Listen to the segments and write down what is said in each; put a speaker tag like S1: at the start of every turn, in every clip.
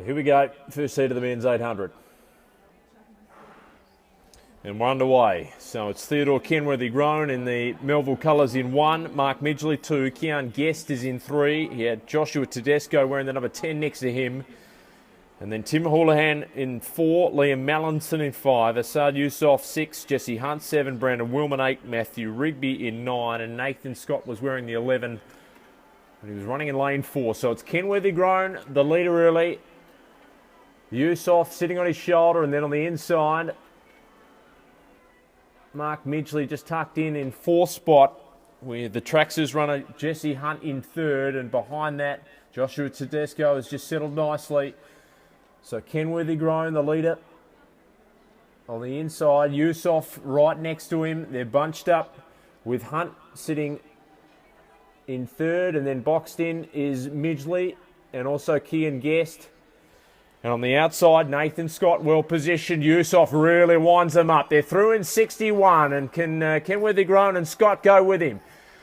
S1: Here we go, first heat of the men's 800. And we're underway. So it's Theodore Kenworthy Grown in the Melville colours in 1, Mark Midgley 2, Kian Guest is in 3. He had Joshua Tedesco wearing the number 10 next to him. And then Tim Houlihan in 4, Liam Mallinson in 5, Asad Yusof 6, Jesse Hunt 7, Brandon Willman 8, Matthew Rigby in 9, and Nathan Scott was wearing the 11, and he was running in lane 4. So it's Kenworthy Grown, the leader early. Yusof sitting on his shoulder, and then on the inside, Mark Midgley just tucked in 4th spot, with the Traxxas runner Jesse Hunt in 3rd, and behind that, Joshua Tedesco has just settled nicely. So Kenworthy Grown, the leader. On the inside, Yusof right next to him. They're bunched up with Hunt sitting in 3rd, and then boxed in is Midgley and also Kian Guest. And on the outside, Nathan Scott well positioned. Yusof really winds them up. They're through in 61, and can Kenworthy Grown and Scott go with him?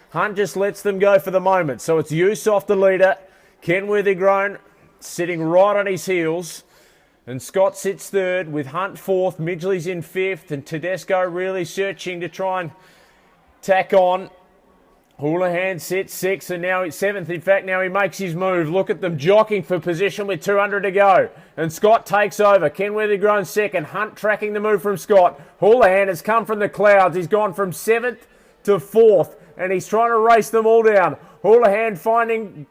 S1: Hunt just lets them go for the moment. So it's Yusof the leader. Kenworthy Grown sitting right on his heels. And Scott sits 3rd with Hunt 4th. Midgley's in 5th, and Tedesco really searching to try and tack on. Houlihan sits 6th, and now he's 7th. In fact, now he makes his move. Look at them jockeying for position with 200 to go. And Scott takes over. Kenworthy Grown 2nd. Hunt tracking the move from Scott. Houlihan has come from the clouds. He's gone from 7th to 4th, and he's trying to race them all down. Houlihan finding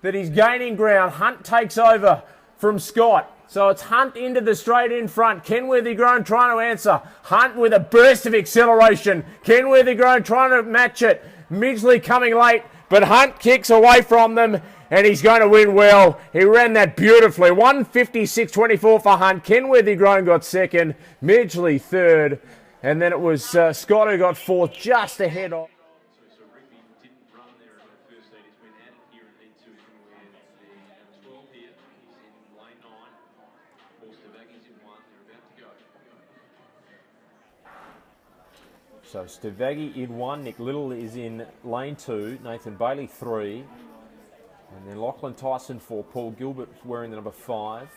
S1: that he's gaining ground. Hunt takes over from Scott. So it's Hunt into the straight in front. Kenworthy Grown trying to answer. Hunt with a burst of acceleration. Kenworthy Grown trying to match it. Midgley coming late, but Hunt kicks away from them, and he's going to win well. He ran that beautifully. 1:56.24 for Hunt. Kenworthy Grown got 2nd. Midgley 3rd. And then it was Scott who got 4th, just ahead of. So Stavaghi in 1, Nick Little is in lane 2, Nathan Bailey 3, and then Lachlan Tyson 4, Paul Gilbert wearing the number 5.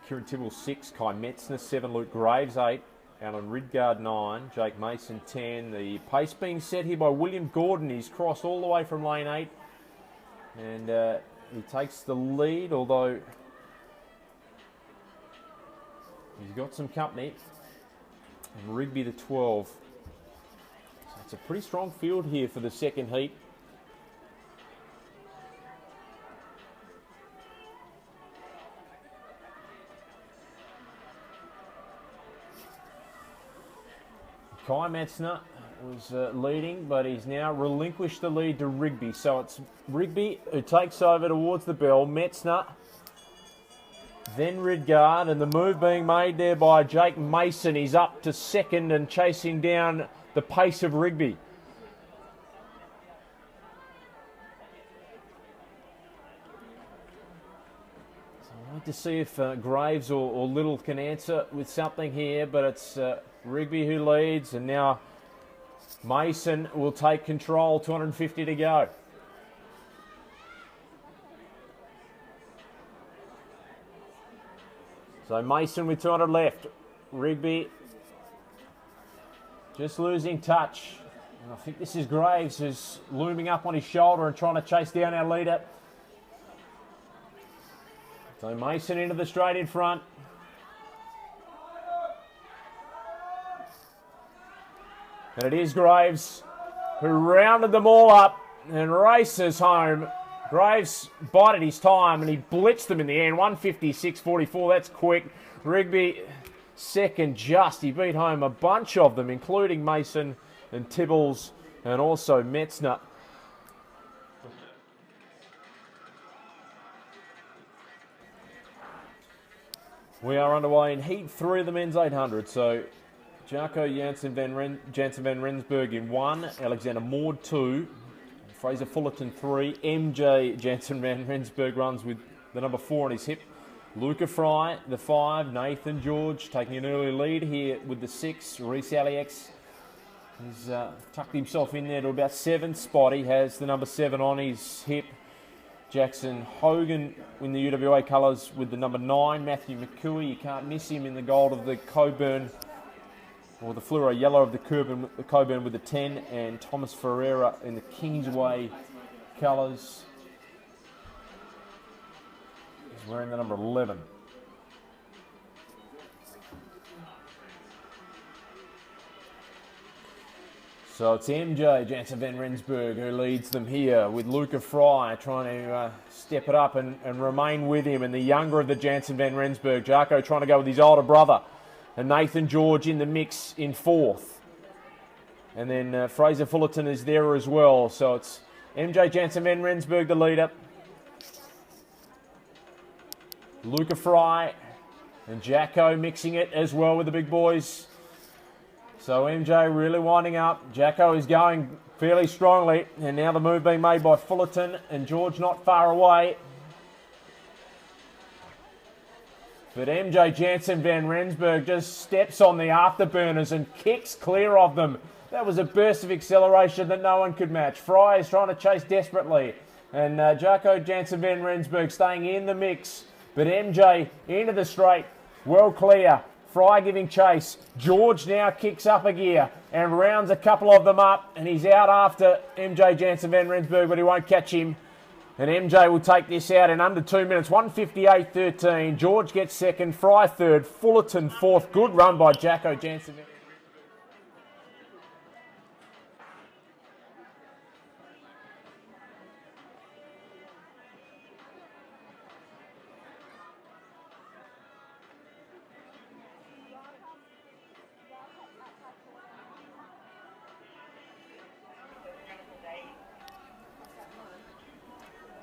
S1: Kieran Tibble 6, Kai Metzner 7, Luke Graves 8, Alan Ridgard 9, Jake Mason 10. The pace being set here by William Gordon. He's crossed all the way from lane 8, and he takes the lead, although he's got some company. And Rigby the 12. So it's a pretty strong field here for the second heat. Kai Metzner was leading, but he's now relinquished the lead to Rigby. So it's Rigby who takes over towards the bell. Metzner, then Ridgard, and the move being made there by Jake Mason. He's up to 2nd and chasing down the pace of Rigby. So I want to see if Graves or Little can answer with something here, but it's Rigby who leads, and now Mason will take control. 250 to go. So Mason with 200 left. Rigby just losing touch. And I think this is Graves who's looming up on his shoulder and trying to chase down our leader. So Mason into the straight in front. And it is Graves who rounded them all up and races home. Graves bided his time and he blitzed them in the end. 1:56.44, that's quick. Rigby 2nd just. He beat home a bunch of them, including Mason and Tibbles and also Metzner. We are underway in Heat 3 of the men's 800. So Jarko Jansen van Rensburg in 1, Alexander Maud 2, Fraser Fullerton 3, MJ Jansen van Rensburg runs with the number 4 on his hip. Luca Fry, the 5, Nathan George taking an early lead here with the 6, Reece Aliex. He's tucked himself in there to about 7th spot. He has the number 7 on his hip. Jackson Hogan in the UWA colours with the number 9. Matthew McCooey, you can't miss him in the gold of the Coburn, or the fluoro yellow of the Coburn with the 10. And Thomas Ferreira in the Kingsway colours. He's wearing the number 11. So it's MJ Jansen van Rensburg who leads them here, with Luca Fry trying to step it up and remain with him. And the younger of the Jansen van Rensburg, Jarko, trying to go with his older brother. And Nathan George in the mix in 4th. And then Fraser Fullerton is there as well. So it's MJ Jansen van Rensburg, the leader. Luca Fry and Jacko mixing it as well with the big boys. So MJ really winding up. Jacko is going fairly strongly. And now the move being made by Fullerton, and George not far away. But MJ Jansen van Rensburg just steps on the afterburners and kicks clear of them. That was a burst of acceleration that no one could match. Fry is trying to chase desperately. And Jacko Jansen van Rensburg staying in the mix. But MJ into the straight. Well clear. Fry giving chase. George now kicks up a gear and rounds a couple of them up. And he's out after MJ Jansen van Rensburg, but he won't catch him. And MJ will take this out in under 2 minutes. 1:58.13. George gets second. Fry third. Fullerton fourth. Good run by Jacko Jansen.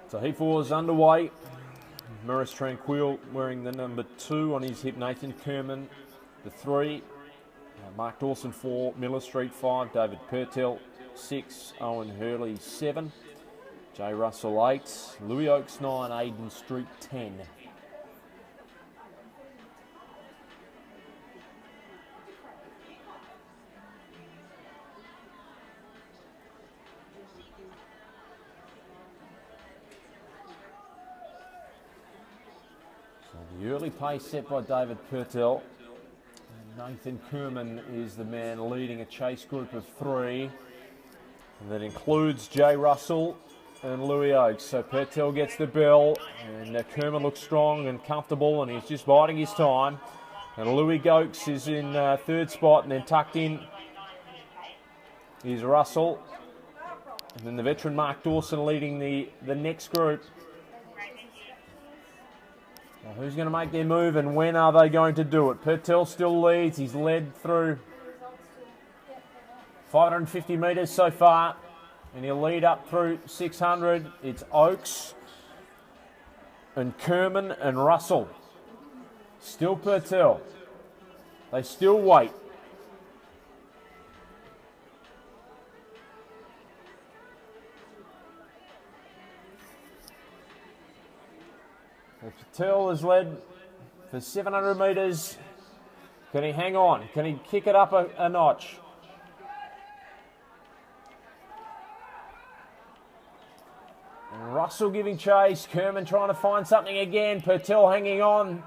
S1: So heat 4 is underway. Maurice Tranquil wearing the number 2 on his hip. Nathan Kerman, the 3. Mark Dawson 4. Miller Street 5. David Purtell 6. Owen Hurley 7. Jay Russell 8. Louis Oakes 9. Aiden Street 10. The early pace set by David Purtell. Nathan Kerman is the man leading a chase group of 3. And that includes Jay Russell and Louis Oakes. So Purtell gets the bell, and Kerman looks strong and comfortable, and he's just biding his time. And Louis Oakes is in 3rd spot, and then tucked in is Russell. And then the veteran Mark Dawson leading the next group. Who's going to make their move, and when are they going to do it? Purtell still leads. He's led through 550 metres so far, and he'll lead up through 600. It's Oakes and Kerman and Russell. Still Purtell. They still wait. Purtell is led for 700 metres. Can he hang on? Can he kick it up a notch? And Russell giving chase. Kerman trying to find something again. Purtell hanging on.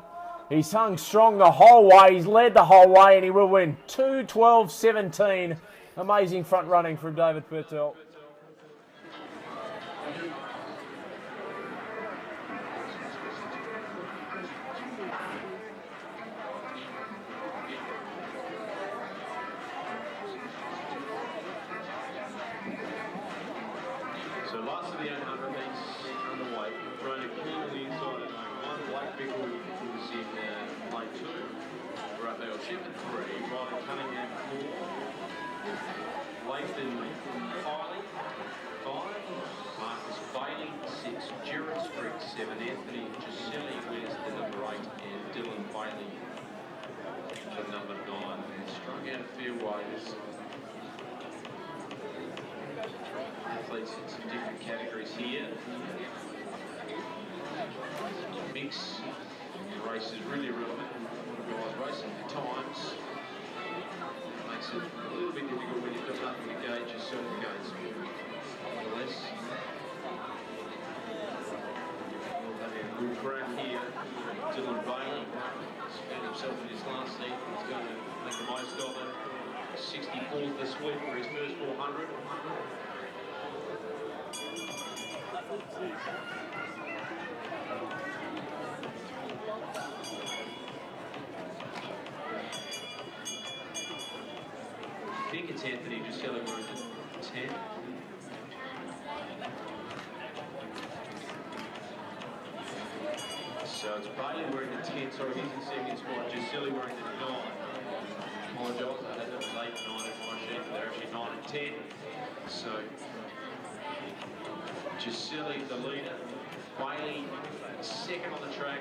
S1: He's hung strong the whole way. He's led the whole way, and he will win. 2:12.17. Amazing front running from David Purtell.
S2: So last of the 800 metres underway. Running clear on the inside at line 1. Blake Bickle was in lane 2. Raphael Ship at 3. Ryan Cunningham 4. Langston Filey 5. Marcus Bailey 6. Gerard Spriggs 7. Anthony Giuselli wins the number 8. And Dylan Bailey for number 9. Strung out a fair way. Athletes in some different categories here. Mix race is really relevant. Guys racing for times makes it a little bit difficult when you've got nothing to gauge yourself against. Nevertheless, Dylan Bailey has found himself in his last seat. He's going to make the most of it. 64th this week for his first 400. I think it's Anthony Giuselli wearing the 10. So it's Bailey wearing the 10, sorry, he's in second spot. Giuselli wearing the 9. Apologise, I had that was 8 and 9 at my sheet, but they're actually 9 and 10. So Giuselli, the leader. Bailey, second on the track.